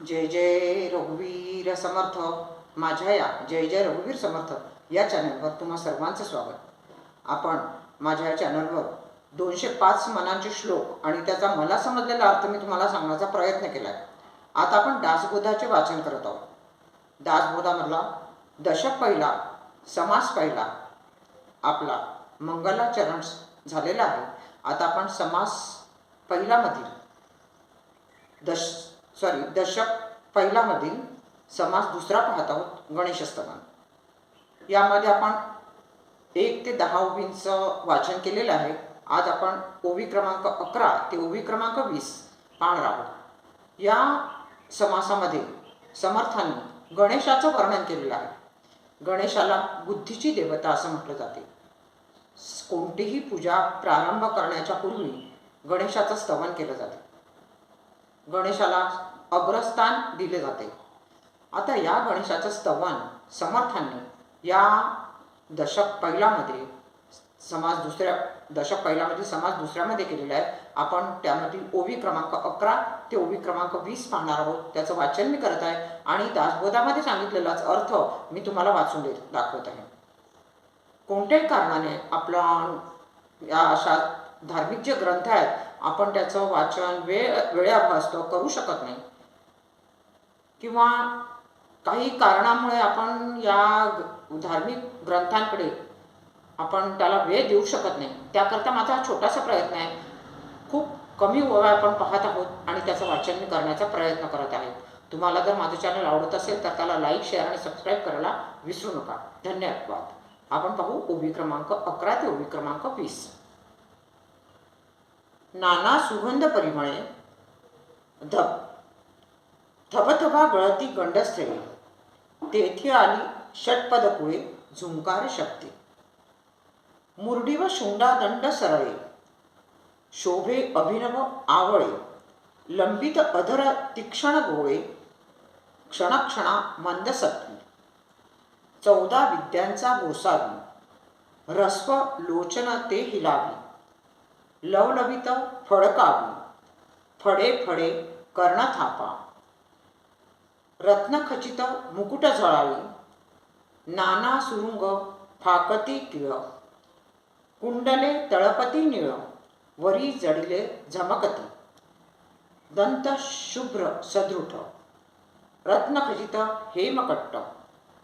जय जय रघुवीर समर्थ. माझ्या या जय जय रघुवीर समर्थ या चॅनलवर तुम्हा सर्वांचं स्वागत. आपण माझ्या या चॅनलवर 205 मनांचे श्लोक आणि त्याचा मला समजलेला अर्थ मी तुम्हाला सांगण्याचा प्रयत्न केला आहे. आता आपण दासबोधाचे वाचन करत आहोत. दासबोधामधला दशक पहिला, समास पहिला आपला मंगलाचरण झालेला आहे. आता आपण समास पहिलामधील दशक पहिलामधील समास दुसरा पाहत आहोत, गणेशस्तवन. यामध्ये आपण 1 ते 10 ओवींचं वाचन केलेलं आहे. आज आपण ओवी क्रमांक 11 ते ओवी क्रमांक 20 पाहणार आहोत. या समासामध्ये समर्थांनी गणेशाचं वर्णन केलेलं आहे. गणेशाला बुद्धीची देवता असं म्हटलं जाते. कोणतीही पूजा प्रारंभ करण्याच्या पूर्वी गणेशाचं स्तवन केलं जाते. गणेशाला अग्रस्थान दिले जाते. आता या गणेशाचं स्तवन समर्थांनी या दशक पहिलामध्ये समास दुसऱ्यामध्ये केलेला आहे. आपण त्यामधील ओवी क्रमांक 11 ते ओवी क्रमांक 20 पाहणार आहोत. त्याचं वाचन मी करत आहे आणि दासबोधामध्ये सांगितलेलाच अर्थ मी तुम्हाला वाचून दाखवत आहे. कोणत्याही कारणाने आपला या अशा धार्मिक जे ग्रंथ आहेत आपण त्याचं वाचन वेळेअभावास्तव करू शकत नाही, किंवा काही कारणामुळे आपण या धार्मिक ग्रंथांकडे आपण त्याला वेळ देऊ शकत नाही. त्याकरता माझा हा छोटासा प्रयत्न आहे. खूप कमी ओव्या आपण पाहत आहोत आणि त्याचं वाचन मी करण्याचा प्रयत्न करत आहे. तुम्हाला जर माझं चॅनल आवडत असेल तर त्याला लाईक, शेअर आणि सबस्क्राईब करायला विसरू नका. धन्यवाद. आपण पाहू ओवी क्रमांक 11 ते ओवी क्रमांक 20. नाना सुगंध परिमळे थबथबा गळती गंडस्थळे, तेथे आली षटपदकुळे झुंकार शक्ती. मुरडी व शुंडा दंड सरळे, शोभे अभिनव आवळे, लंबित अधर तीक्ष्ण गोळे, क्षणक्षणा मंदसत्वी. 14 विद्यांचा गोसावी, रस्व लोचन ते हिलावी, लवलवित फडकावी, फडे फडे कर्णथापा. रत्नखचित मुकुट झळावी, नाना सुरुंग फाकती किळ, कुंडले तळपती निळ, वरी जडिले झमकती. दंत शुभ्र सदृढ, रत्नखचित हेमकट्ट,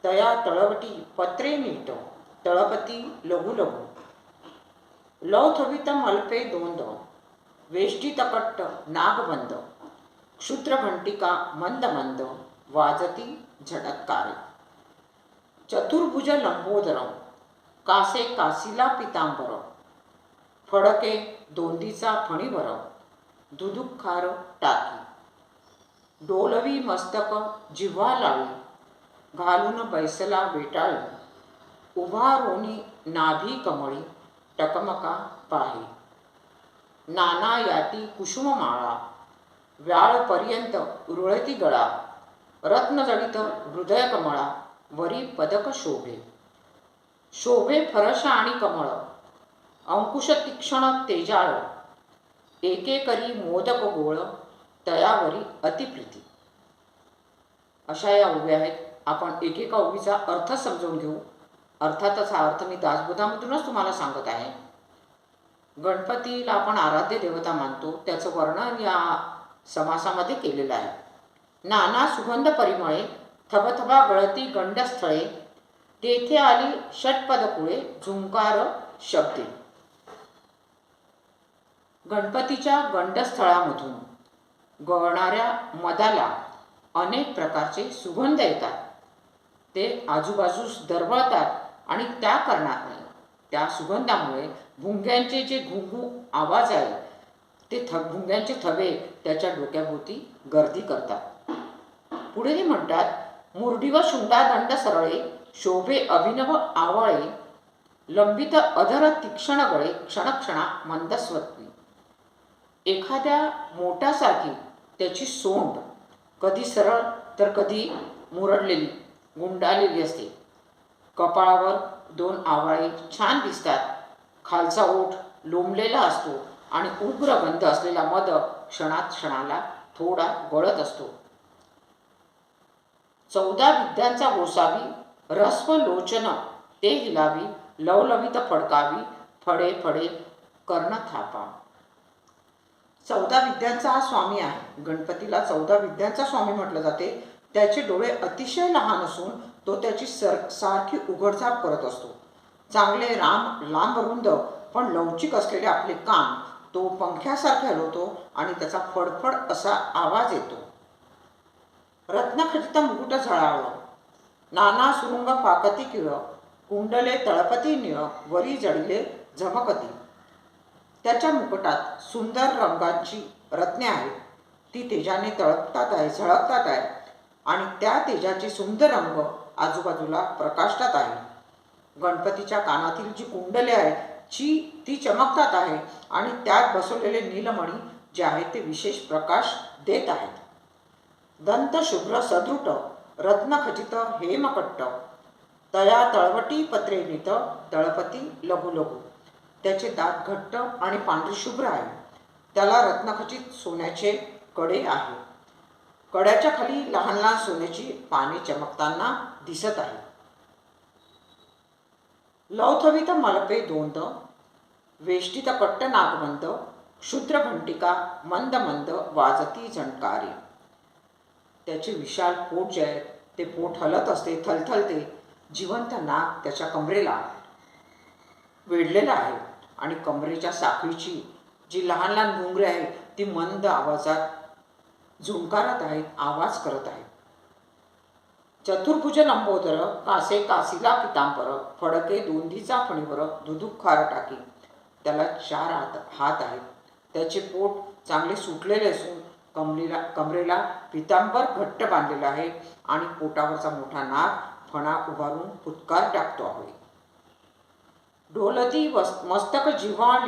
तया तळवटी पत्रे नीट, तळपती लघु लघु. लौथवित मल्पे दोंद, वेष्टितकट्ट नागबंद, क्षुद्रघंटिका मंद मंद, वाजती झटत्कारे. चतुर्भुज लंबोदर, कासे कासिला पितांबर, फडके दोंदीचा फणीवर, दुदुखार टाकी. डोलवी मस्तक जिव्हा लाळी, घालून बैसला वेटाळी, उभा रोनी नाभी कमळी, टकमका पाही. नाना याती कुसुम माळा, व्याळपर्यंत रुळती गळा, रत्नजडित हृदय कमळा, वरी पदक शोभे. शोभे फरश आणि कमळ, अंकुश तीक्ष्ण तेजाळ, एके करी मोदक गोळ, तयावरी अतिप्रीती. अशा या ओव्या आहेत. आपण एकेका ओवीचा अर्थ समजून घेऊ. अर्थातच हा अर्थ मी दासबोधामधूनच तुम्हाला सांगत आहे. गणपतीला आपण आराध्य देवता मानतो. त्याचं वर्णन या समासामध्ये केलेलं आहे. नाना सुगंध परिमळे थबथबा गळती गंडस्थळे, तेथे आली षटपदकुळे झुंकार शब्दे. गणपतीच्या गंडस्थळामधून गळणाऱ्या मधाला अनेक प्रकारचे सुगंध येतात. ते आजूबाजूस दरवळतात आणि त्या कारणाने त्या सुगंधामुळे भुंग्यांचे जे घुंगू आवाज आहे ते भुंग्यांचे थवे त्याच्या डोक्याभोवती गर्दी करतात. पुढे म्हणतात, मुरडी व शुंडा दंड सरळे, शोभे अभिनव आवळे, लंबित अधर तीक्ष्ण गळे, क्षणक्षणा मंदस्वत्वी. एखाद्या मोटासारखी त्याची सोंड कधी सरळ तर कधी मुरडलेली गुंडाळलेली असते. कपाळावर 2 आवळे छान दिसतात. खालचा ओठ लोंबलेला असतो आणि उग्र गंध असलेला मध क्षणात क्षणाला थोडा गळत असतो. 14 विद्यांचा गोसावी रस्व लोचन ते हिलावी लवलवित फडकावी फडे फडे कर्ण थापा. 14 विद्यांचा हा स्वामी आहे. गणपतीला 14 विद्यांचा स्वामी म्हटलं जाते. त्याचे डोळे अतिशय लहान असून तो त्याची सारखी उघडझाप करत असतो. चांगले लांब रुंद पण लवचिक असलेले आपले कान तो पंख्यासारखे हलवतो आणि त्याचा फडफड असा आवाज येतो. रत्नखचित मुकुट झळाळं नाना सुरुंग फाकती किळ कुंडले तळपती निळ वरी जडिले झमकती. त्याच्या मुकुटात सुंदर रंगाची रत्ने आहेत. ती तेजाने झळकतात आहे आणि त्या तेजाचे सुंदर रंग आजूबाजूला प्रकाशतात आहे. गणपतीच्या कानातील जी कुंडले आहेत ती चमकतात आहे आणि त्यात बसवलेले नीलमणी जे आहेत ते विशेष प्रकाश देत आहेत. दंत शुभ्र सदृट रत्नखचित हेमकट्ट तया तळवटी पत्रे नित तळपती लघु लघु. त्याचे दात घट्ट आणि पांढरे शुभ्र आहे. त्याला रत्नखचित सोन्याचे कडे आहे. कड्याच्या खाली लहान लहान सोन्याची पाने चमकताना दिसत आहेत. लवथवित मलपे दोंद वेष्टित कट्ट नागबंद क्षुद्र घंटिका मंद मंद वाजती झणकारी. त्याचे विशाल पोट जे आहे ते पोट हलत असते थलथलते. जिवंत नाग त्याच्या कमरेला वेढलेला आहे आणि कमरेच्या साखळीची जी लहान लहान घुंगरे आहेत ती मंद आवाजात झुंकारत आहेत आवाज करत आहेत. चतुर्भुज लंबोदर कासे कासिला पितांबर फडके दोंदीचा फणीवर दुधुक खार टाकी. त्याला 4 हात आहेत. त्याचे पोट चांगले सुटलेले असून कमरेला पितांबर घट्ट बांधलेला आहे आणि पोटावरचा मोठा नाग फणा उभारून फुटकार टाकतो आहे. ढोलती मस्तक जिव्हा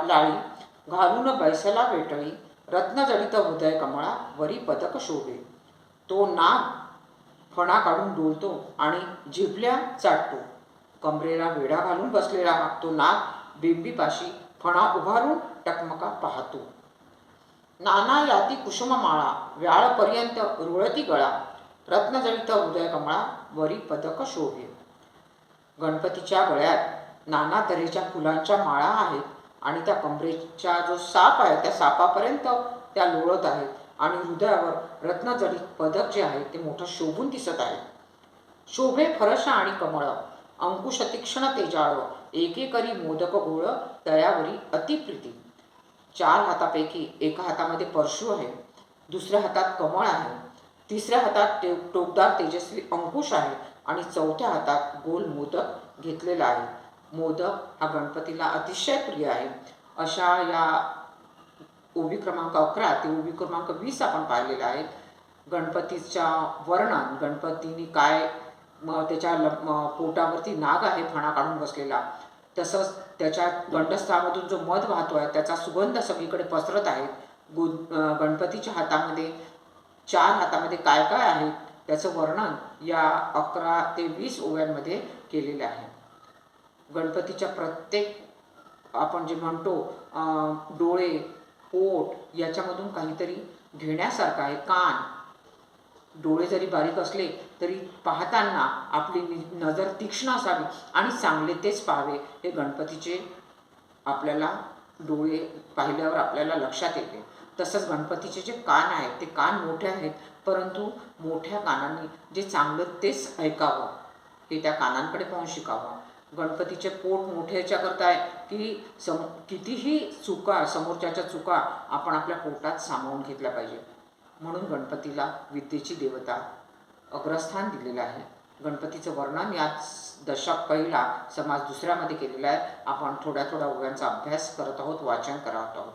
लाळी घालून बैसला वेटळी रत्नजडित हृदय कमळा वरी पदक शोभे. तो नाग फणा काढून डोलतो आणि जिभल्या चाटतो. कमरेला वेढा घालून बसलेला तो नाग बिंबीपाशी फणा उभारून टकमका पाहतो. नाना याती कुसुममाळा व्याळपर्यंत रुळती गळा रत्नजडित हृदय कमळा वरी पदक शोभे. गणपतीच्या गळ्यात नाना तऱ्हेच्या फुलांच्या माळा आहेत आणि त्या कमरेचा जो साप आहे त्या सापापर्यंत त्या लोळत आहेत आणि हृदयावर रत्नजडित पदक जे आहे ते मोठं शोभून दिसत आहे. शोभे फरश आणि कमळ अंकुश तीक्ष्ण तेजाळ एकेकरी मोदक गोळ तयावरी अतिप्रीती. 4 हातापैकी एका हातामध्ये परशु आहे, दुसऱ्या हातात कमळ आहे, तिसऱ्या हातात टोकदार तेजस्वी अंकुश आहे आणि चौथ्या हातात गोल मोदक घेतलेला आहे. मोदक हा गणपतीला अतिशय प्रिय आहे. अशा या ओवी क्रमांक 11 ते ओवी क्रमांक 20 आपण पाहिलेला आहे. गणपतीच्या वर्णन गणपतीने काय त्याच्या पोटावरती नाग आहे फणा काढून बसलेला, तसंच त्याच्या गंडस्थामधून जो मध वाहतो आहे त्याचा सुगंध सगळीकडे पसरत आहे. गणपतीच्या हातामध्ये 4 हातामध्ये काय काय आहे त्याचं वर्णन या 11 ते 20 ओव्यांमध्ये केलेलं आहे. गणपतीच्या प्रत्येक आपण जे म्हणतो डोळे पोट याच्यामधून काहीतरी घेण्यासारखं आहे. कान डोळे जरी बारीक असले तरी पाहताना आपली नजर तीक्ष्ण असावी आणि चांगले तेच पाहावे हे गणपतीचे आपल्याला डोळे पाहिल्यावर आपल्याला लक्षात येते. तसंच गणपतीचे जे कान आहेत ते कान मोठे आहेत परंतु मोठ्या कानांनी जे चांगलं तेच ऐकावं हे त्या कानांकडे पाहून शिकावं. गणपतीचे पोट मोठे याच्याकरता आहे की कितीही चुका समोरच्याच्या चुका आपण आपल्या पोटात सामावून घेतल्या पाहिजे. म्हणून गणपतीला विद्येची देवता अग्रस्थान दिलेलं आहे. गणपतीचं वर्णन या दशक पहिला समाज दुसऱ्यामध्ये केलेला आहे. आपण थोड्या थोड्या ओव्यांचा अभ्यास करत आहोत, वाचन करत आहोत.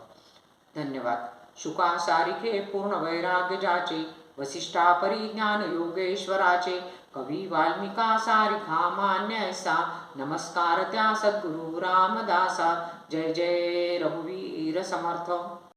धन्यवाद. शुका सारिखे पूर्ण वैराग्य जाचे वसिष्ठा परिज्ञान योगेश्वराचे कवी वाल्मिका सारिखा मान्य ऐसा नमस्कार त्या सद्गुरु रामदासा. जय जय रघुवीर समर्थ.